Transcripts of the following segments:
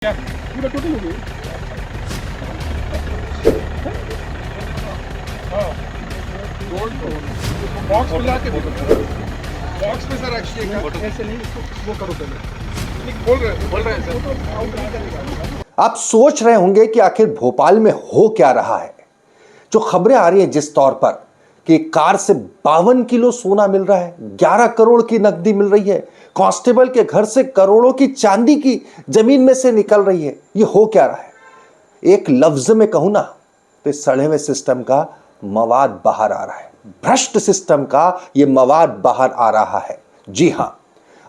क्या पूरा टोटल हो गई? हाँ, गोल्ड बॉक्स मिला के देखो, बॉक्स में सर एक्चुअली ऐसे नहीं, वो करो पहले। बोल रहे हैं सर। आप सोच रहे होंगे कि आखिर भोपाल में हो क्या रहा है। जो खबरें आ रही हैं जिस तौर पर कि कार से 52 किलो सोना मिल रहा है, 11 करोड़ की नकदी मिल रही है, कांस्टेबल के घर से करोड़ों की चांदी की जमीन में से निकल रही है, ये हो क्या रहा है? एक लफ्ज में कहूं ना तो सड़े हुए सिस्टम का मवाद बाहर आ रहा है, भ्रष्ट सिस्टम का ये मवाद बाहर आ रहा है। जी हां,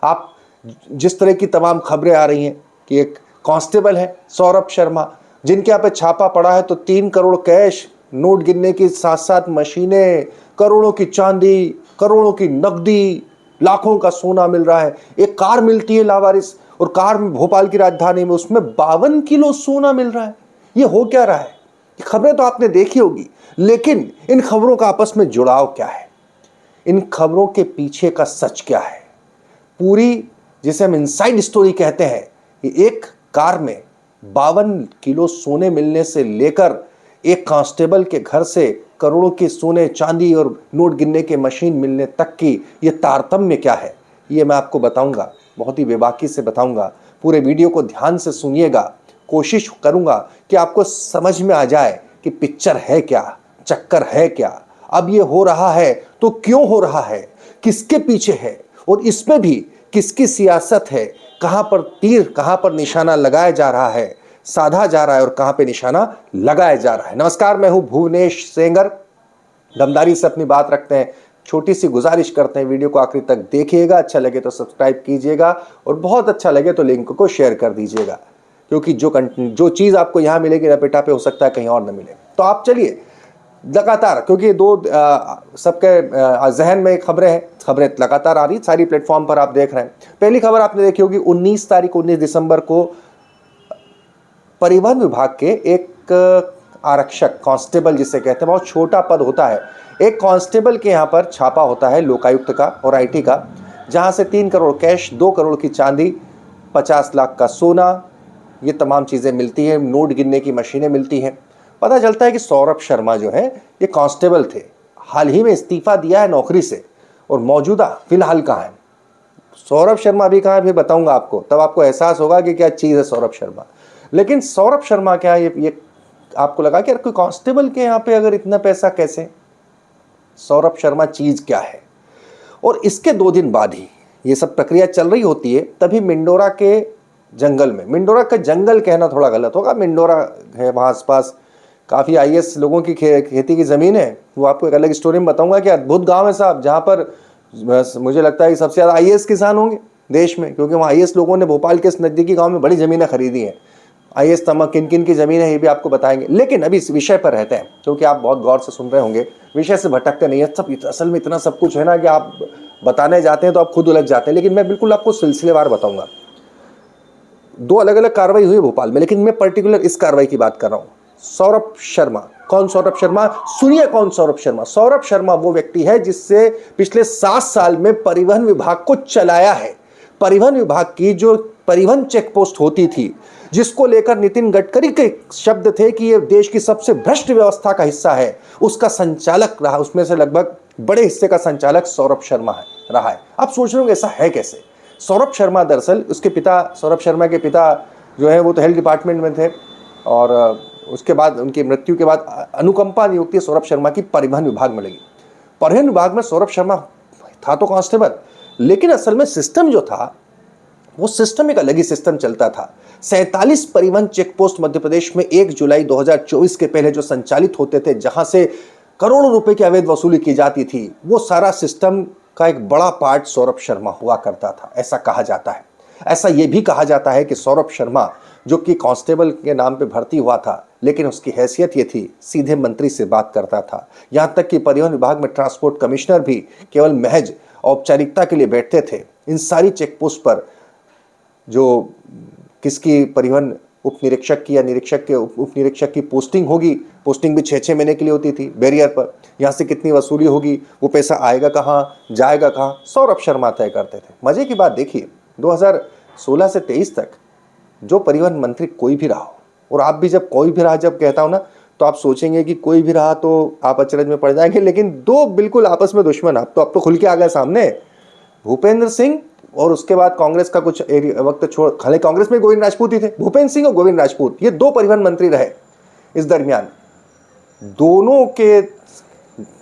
आप जिस तरह की तमाम खबरें आ रही हैं कि एक कांस्टेबल है सौरभ शर्मा, जिनके यहाँ पे छापा पड़ा है तो 3 करोड़ कैश, नोट गिनने की साथ साथ मशीनें, करोड़ों की चांदी, करोड़ों की नकदी, लाखों का सोना मिल रहा है। एक कार मिलती है लावारिस, और कार में भोपाल की राजधानी में उसमें 52 किलो सोना मिल रहा है। ये हो क्या रहा है? खबरें तो आपने देखी होगी, लेकिन इन खबरों का आपस में जुड़ाव क्या है? इन खबरों के पीछे का सच क्या है? पूरी, जिसे हम इनसाइड स्टोरी कहते हैं, कि एक कार में 52 किलो सोने मिलने से लेकर एक कांस्टेबल के घर से करोड़ों के सोने चांदी और नोट गिनने के मशीन मिलने तक की ये तारतम्य क्या है, ये मैं आपको बताऊंगा, बहुत ही बेबाकी से बताऊंगा। पूरे वीडियो को ध्यान से सुनिएगा, कोशिश करूंगा कि आपको समझ में आ जाए कि पिक्चर है क्या, चक्कर है क्या, अब ये हो रहा है तो क्यों हो रहा है, किसके पीछे है, और इसमें भी किसकी सियासत है, कहां पर तीर, कहां पर निशाना लगाया जा रहा है, साधा जा रहा है, और कहां पे निशाना लगाया जा रहा है। नमस्कार, मैं हूं भुवनेश सेंगर। दमदारी से अपनी बात रखते हैं, छोटी सी गुजारिश करते हैं, वीडियो को आखिर तक देखिएगा, अच्छा लगे तो सब्सक्राइब कीजिएगा, और बहुत अच्छा लगे तो लिंक को शेयर कर दीजिएगा, क्योंकि जो चीज आपको यहां मिलेगी रपेटा पे हो सकता है कहीं और न मिले। तो आप चलिए लगातार, क्योंकि सबके जहन में खबरें लगातार आ रही, सारी प्लेटफॉर्म पर आप देख रहे हैं। पहली खबर आपने देखी होगी, 19 दिसंबर को परिवहन विभाग के एक आरक्षक, कांस्टेबल जिसे कहते हैं, बहुत छोटा पद होता है, एक कांस्टेबल के यहाँ पर छापा होता है लोकायुक्त का और आईटी का, जहां से 3 करोड़ कैश, 2 करोड़ की चांदी, 50 लाख का सोना, ये तमाम चीजें मिलती हैं, नोट गिनने की मशीनें मिलती हैं। पता चलता है कि सौरभ शर्मा जो है ये कांस्टेबल थे, हाल ही में इस्तीफा दिया है नौकरी से, और मौजूदा फिलहाल कहाँ है सौरभ शर्मा, अभी कहाँ है भी बताऊंगा आपको, तब आपको एहसास होगा कि क्या चीज़ है सौरभ शर्मा। लेकिन सौरभ शर्मा क्या, ये आपको लगा कि यार कोई कांस्टेबल के यहाँ पे अगर इतना पैसा कैसे, सौरभ शर्मा चीज़ क्या है? और इसके 2 दिन बाद ही ये सब प्रक्रिया चल रही होती है, तभी मिंडोरा के जंगल में, मिंडोरा का जंगल कहना थोड़ा गलत होगा, मिंडोरा है, वहाँ आसपास काफ़ी आईएएस लोगों की खेती की ज़मीन है। वो आपको एक अलग स्टोरी में बताऊंगा कि अद्भुत गांव है साहब, जहाँ पर मुझे लगता है कि सबसे ज़्यादा आईएएस किसान होंगे देश में, क्योंकि वहाँ आईएएस लोगों ने भोपाल के इस नज़दीकी गांव में बड़ी ज़मीनें खरीदी हैं। आईएएस तमाम किन किन की ज़मीन है ये भी आपको बताएंगे, लेकिन अभी इस विषय पर रहते हैं, क्योंकि आप बहुत गौर से सुन रहे होंगे, विषय से भटकते नहीं है। सब असल में इतना सब कुछ है ना कि आप बताने जाते हैं तो आप खुद उलझ जाते हैं, लेकिन मैं बिल्कुल आपको सिलसिलेवार बताऊंगा। 2 अलग अलग कार्रवाई हुई भोपाल में, लेकिन मैं पर्टिकुलर इस कार्रवाई की बात कर रहा हूँ। सौरभ शर्मा, कौन सौरभ शर्मा? सुनिए कौन सौरभ शर्मा। सौरभ शर्मा वो व्यक्ति है जिससे पिछले 7 साल में परिवहन विभाग को चलाया है। परिवहन विभाग की जो परिवहन चेक पोस्ट होती थी, जिसको लेकर नितिन गडकरी के शब्द थे कि यह देश की सबसे भ्रष्ट व्यवस्था का हिस्सा है, उसका संचालक रहा, उसमें से लगभग बड़े हिस्से का संचालक सौरभ शर्मा रहा है। आप सोच रहे होंगे ऐसा है कैसे? सौरभ शर्मा दरअसल, उसके पिता, सौरभ शर्मा के पिता जो है वो तो हेल्थ डिपार्टमेंट में थे, और उसके बाद उनकी मृत्यु के बाद अनुकंपा नियुक्ति सौरभ शर्मा की परिवहन विभाग में लगी। परिवहन विभाग में सौरभ शर्मा था तो कांस्टेबल, लेकिन असल में सिस्टम जो था वो सिस्टम एक अलग ही सिस्टम चलता था। 47 परिवहन चेक पोस्ट मध्य प्रदेश में 1 जुलाई 2024 के पहले जो संचालित होते थे, जहां से करोड़ों रुपए की अवैध वसूली की जाती थी, वो सारा सिस्टम का एक बड़ा पार्ट सौरभ शर्मा हुआ करता था, ऐसा कहा जाता है। ऐसा यह भी कहा जाता है कि सौरभ शर्मा जो कि कांस्टेबल के नाम पे भर्ती हुआ था, लेकिन उसकी हैसियत ये थी सीधे मंत्री से बात करता था। यहां तक कि परिवहन विभाग में ट्रांसपोर्ट कमिश्नर भी केवल महज औपचारिकता के लिए बैठते थे। इन सारी चेक पोस्ट पर जो किसकी परिवहन उप निरीक्षक की या निरीक्षक के उप निरीक्षक की पोस्टिंग होगी, पोस्टिंग भी 6-6 महीने के लिए होती थी बैरियर पर। यहाँ से कितनी वसूली होगी, वो पैसा आएगा कहाँ, जाएगा कहाँ, सौरभ शर्मा तय करते थे। मजे की बात देखिए, 2016 से 23 तक जो परिवहन मंत्री कोई भी रहा हो, और आप भी जब कोई भी रहा जब कहता हूं ना, तो आप सोचेंगे कि कोई भी रहा तो आप अचरज में पड़ जाएंगे, लेकिन दो बिल्कुल आपस में दुश्मन, आप तो खुल के आ गए सामने, भूपेंद्र सिंह और उसके बाद कांग्रेस का कुछ वक्त छोड़, खाली कांग्रेस में गोविंद राजपूत ही थे, भूपेंद्र सिंह और गोविंद राजपूत, ये दो परिवहन मंत्री रहे। इस दरमियान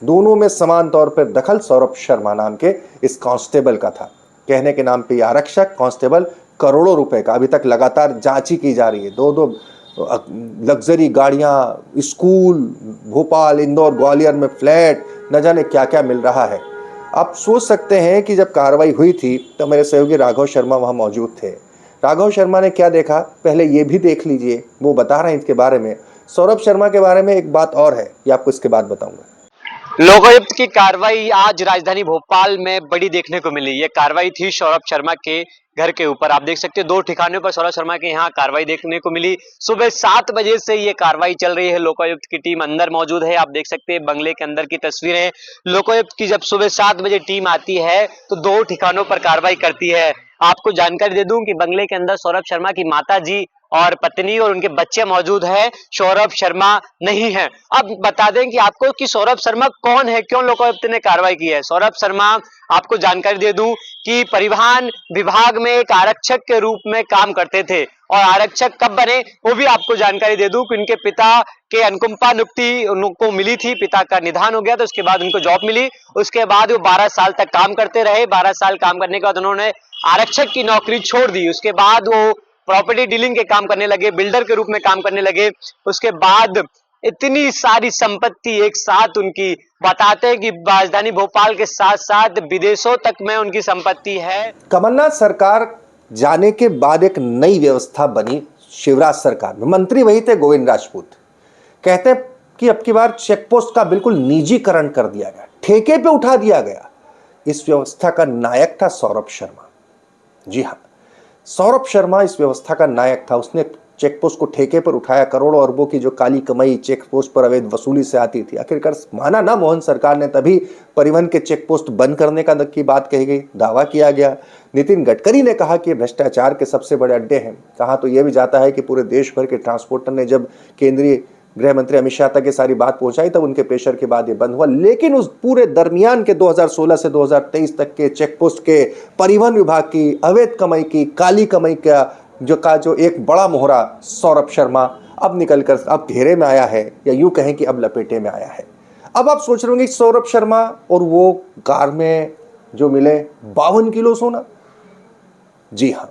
दोनों में समान तौर पर दखल सौरभ शर्मा नाम के इस कांस्टेबल का था। कहने के नाम पे ये आरक्षक कांस्टेबल करोड़ों रुपए का अभी तक लगातार जांच ही की जा रही है। दो लग्जरी गाड़ियां, स्कूल, भोपाल, इंदौर, ग्वालियर में फ्लैट, न जाने क्या क्या मिल रहा है। आप सोच सकते हैं कि जब कार्रवाई हुई थी तो मेरे सहयोगी राघव शर्मा वहां मौजूद थे। राघव शर्मा ने क्या देखा, पहले ये भी देख लीजिए, वो बता रहे हैं इसके बारे में। सौरभ शर्मा के बारे में एक बात और है, ये आपको इसके बाद बताऊंगा। लोकायुक्त की कार्रवाई आज राजधानी भोपाल में बड़ी देखने को मिली। ये कार्रवाई थी सौरभ शर्मा के घर के ऊपर। आप देख सकते हैं दो ठिकानों पर सौरभ शर्मा के यहाँ कार्रवाई देखने को मिली। सुबह 7 बजे से ये कार्रवाई चल रही है। लोकायुक्त की टीम अंदर मौजूद है। आप देख सकते हैं बंगले के अंदर की तस्वीरें। लोकायुक्त की जब सुबह 7 बजे टीम आती है तो दो ठिकानों पर कार्रवाई करती है। आपको जानकारी दे दूं कि बंगले के अंदर सौरभ शर्मा की माता जी और पत्नी और उनके बच्चे मौजूद हैं। सौरभ शर्मा नहीं है। अब बता दें कि आपको कि सौरभ शर्मा कौन है, क्यों लोकायुक्त ने कार्रवाई की है। सौरभ शर्मा, आपको जानकारी दे दूं कि परिवहन विभाग में एक आरक्षक के रूप में काम करते थे, और आरक्षक कब बने वो भी आपको जानकारी दे दूं कि उनके पिता के अनुकंपा नियुक्ति उनको मिली थी। पिता का निधन हो गया तो उसके बाद उनको जॉब मिली। उसके बाद वो 12 साल तक काम करते रहे। 12 साल काम करने के बाद उन्होंने आरक्षक की नौकरी छोड़ दी। उसके बाद वो प्रॉपर्टी डीलिंग के काम करने लगे, बिल्डर के रूप में काम करने लगे। उसके बाद इतनी सारी संपत्ति एक साथ उनकी, बताते हैं कि राजधानी भोपाल के साथ साथ विदेशों तक में उनकी संपत्ति है। कमलनाथ सरकार जाने के बाद एक नई व्यवस्था बनी शिवराज सरकार में। मंत्री वही थे गोविंद राजपूत। कहते हैं कि अब की बार चेकपोस्ट का बिल्कुल निजीकरण कर दिया गया, ठेके पे उठा दिया गया। इस व्यवस्था का नायक था सौरभ शर्मा। जी हाँ, सौरभ शर्मा इस व्यवस्था का नायक था। उसने चेकपोस्ट को ठेके पर उठाया। करोड़ों अरबों की जो काली कमाई चेकपोस्ट पर अवैध वसूली से आती थी, आखिरकार माना ना मोहन सरकार ने, तभी परिवहन के चेकपोस्ट बंद करने का की बात कही गई, दावा किया गया। नितिन गडकरी ने कहा कि भ्रष्टाचार के सबसे बड़े अड्डे हैं। कहा तो यह भी जाता है कि पूरे देश भर के ट्रांसपोर्टर ने जब केंद्रीय गृह मंत्री अमित शाह तक ये सारी बात पहुंचाई, तब उनके प्रेशर के बाद ये बंद हुआ। लेकिन उस पूरे दरमियान के 2016 से 2023 तक के चेकपोस्ट के परिवहन विभाग की अवैध कमाई की, काली कमाई का जो एक बड़ा मोहरा सौरभ शर्मा अब निकलकर अब घेरे में आया है, या यूं कहें कि अब लपेटे में आया है। अब आप सोच रहे होंगे सौरभ शर्मा और वो कार में जो मिले 52 किलो सोना। जी हाँ,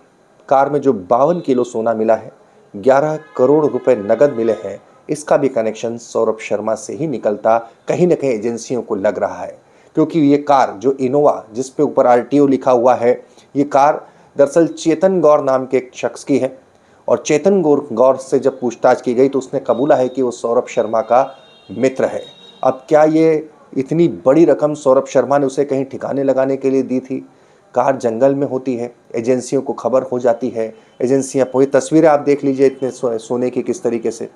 कार में जो 52 किलो सोना मिला है, 11 करोड़ रुपए नगद मिले हैं, इसका भी कनेक्शन सौरभ शर्मा से ही निकलता कहीं ना कहीं एजेंसियों को लग रहा है। क्योंकि ये कार जो इनोवा, जिस पे ऊपर RTO लिखा हुआ है, ये कार दरअसल चेतन गौर नाम के एक शख्स की है। और चेतन गौर से जब पूछताछ की गई तो उसने कबूला है कि वो सौरभ शर्मा का मित्र है। अब क्या ये इतनी बड़ी रकम सौरभ शर्मा ने उसे कहीं ठिकाने लगाने के लिए दी थी? कार जंगल में होती है, एजेंसियों को खबर हो जाती है, एजेंसियां, पूरी तस्वीरें आप देख लीजिए इतने सोने की किस तरीके से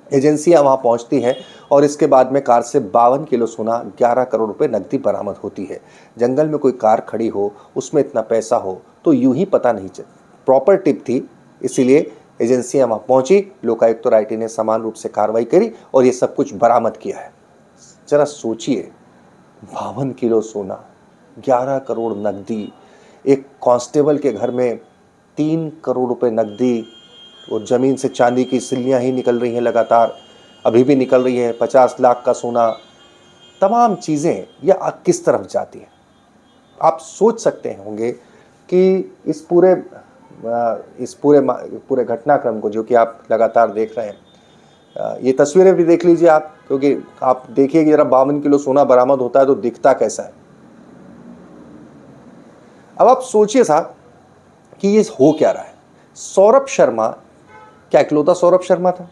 एजेंसियां वहां पहुंचती हैं, और इसके बाद में कार से 52 किलो सोना, 11 करोड़ रुपए नकदी बरामद होती है। जंगल में कोई कार खड़ी हो, उसमें इतना पैसा हो, तो यूं ही पता नहीं चल। प्रॉपर टिप थी, इसीलिए एजेंसियां वहां पहुंची। लोकायुक्त और IT ने समान रूप से कार्रवाई करी और ये सब कुछ बरामद किया है। जरा सोचिए, 52 किलो सोना, 11 करोड़ नकदी, एक कांस्टेबल के घर में 3 करोड़ रुपए नकदी, और ज़मीन से चांदी की सिल्लियाँ ही निकल रही हैं लगातार, अभी भी निकल रही है। 50 लाख का सोना, तमाम चीज़ें यह किस तरफ जाती हैं? आप सोच सकते होंगे कि इस पूरे घटनाक्रम को, जो कि आप लगातार देख रहे हैं, ये तस्वीरें भी देख लीजिए आप, क्योंकि आप देखिए कि जरा 52 किलो सोना बरामद होता है तो दिखता कैसा है। अब आप सोचिए साहब कि ये हो क्या रहा है। सौरभ शर्मा क्या इकलौता सौरभ शर्मा था?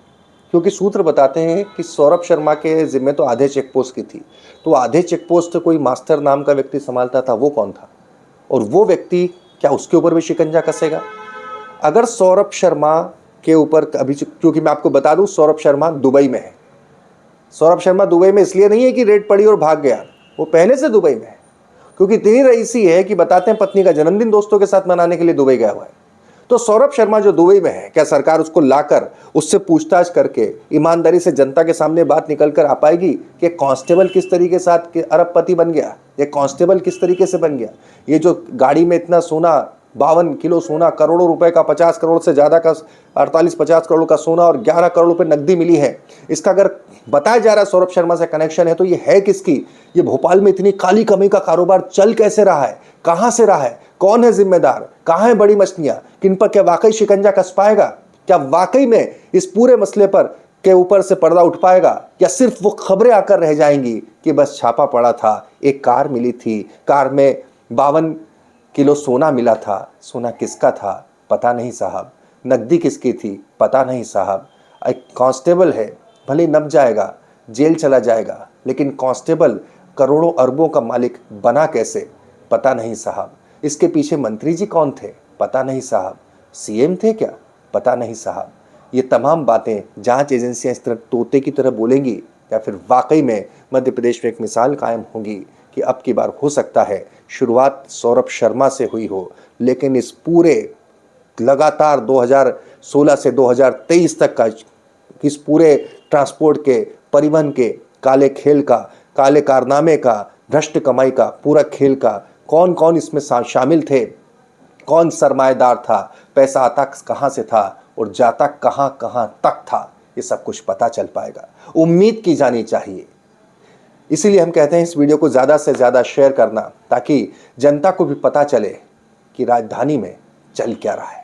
क्योंकि सूत्र बताते हैं कि सौरभ शर्मा के जिम्मे तो आधे चेकपोस्ट की थी, तो आधे चेकपोस्ट कोई मास्टर नाम का व्यक्ति संभालता था, वो कौन था? और वो व्यक्ति क्या उसके ऊपर भी शिकंजा कसेगा? अगर सौरभ शर्मा के ऊपर अभी, क्योंकि मैं आपको बता दूं सौरभ शर्मा दुबई में है। सौरभ शर्मा दुबई में इसलिए नहीं है कि रेड पड़ी और भाग गया, वो पहले से दुबई में है, क्योंकि इतनी रईसी है कि बताते हैं पत्नी का जन्मदिन दोस्तों के साथ मनाने के लिए दुबई गया हुआ है। तो सौरभ शर्मा जो दुबई में है, क्या सरकार उसको लाकर उससे पूछताछ करके ईमानदारी से जनता के सामने बात निकल कर आ पाएगी कि कांस्टेबल किस तरीके से अरबपति बन गया, ये कांस्टेबल किस तरीके से बन गया, ये जो गाड़ी में इतना सोना 52 किलो सोना, करोड़ों रुपए का, 50 करोड़ से ज़्यादा का, 48-50 करोड़ का सोना और 11 करोड़ रुपए नकदी मिली है, इसका अगर बताया जा रहा है सौरभ शर्मा से कनेक्शन है, तो ये है किसकी? ये भोपाल में इतनी काली कमी का कारोबार चल कैसे रहा है, कहां से रहा है, कौन है जिम्मेदार, कहां है बड़ी मछलियां, किन पर क्या वाकई शिकंजा कस पाएगा? क्या वाकई में इस पूरे मसले पर के ऊपर से पर्दा उठ पाएगा, या सिर्फ वो खबरें आकर रह जाएंगी कि बस छापा पड़ा था, एक कार मिली थी, कार में 52 किलो सोना मिला था, सोना किसका था पता नहीं साहब, नकदी किसकी थी पता नहीं साहब। एक कांस्टेबल है, भले नब जाएगा, जेल चला जाएगा, लेकिन कांस्टेबल करोड़ों अरबों का मालिक बना कैसे पता नहीं साहब। इसके पीछे मंत्री जी कौन थे पता नहीं साहब, सीएम थे क्या पता नहीं साहब। ये तमाम बातें जांच एजेंसियां इस तरह तोते की तरह बोलेंगी, या फिर वाकई में मध्य प्रदेश में एक मिसाल कायम होगी कि अब की बार हो सकता है शुरुआत सौरभ शर्मा से हुई हो, लेकिन इस पूरे लगातार 2016 से 2023 तक का इस पूरे ट्रांसपोर्ट के, परिवहन के काले खेल का, काले कारनामे का, भ्रष्ट कमाई का पूरा खेल का कौन कौन इसमें शामिल थे, कौन सरमाएदार था, पैसा आता कहां से था और जाता कहां कहां तक था, ये सब कुछ पता चल पाएगा। उम्मीद की जानी चाहिए। इसीलिए हम कहते हैं इस वीडियो को ज़्यादा से ज़्यादा शेयर करना, ताकि जनता को भी पता चले कि राजधानी में चल क्या रहा है।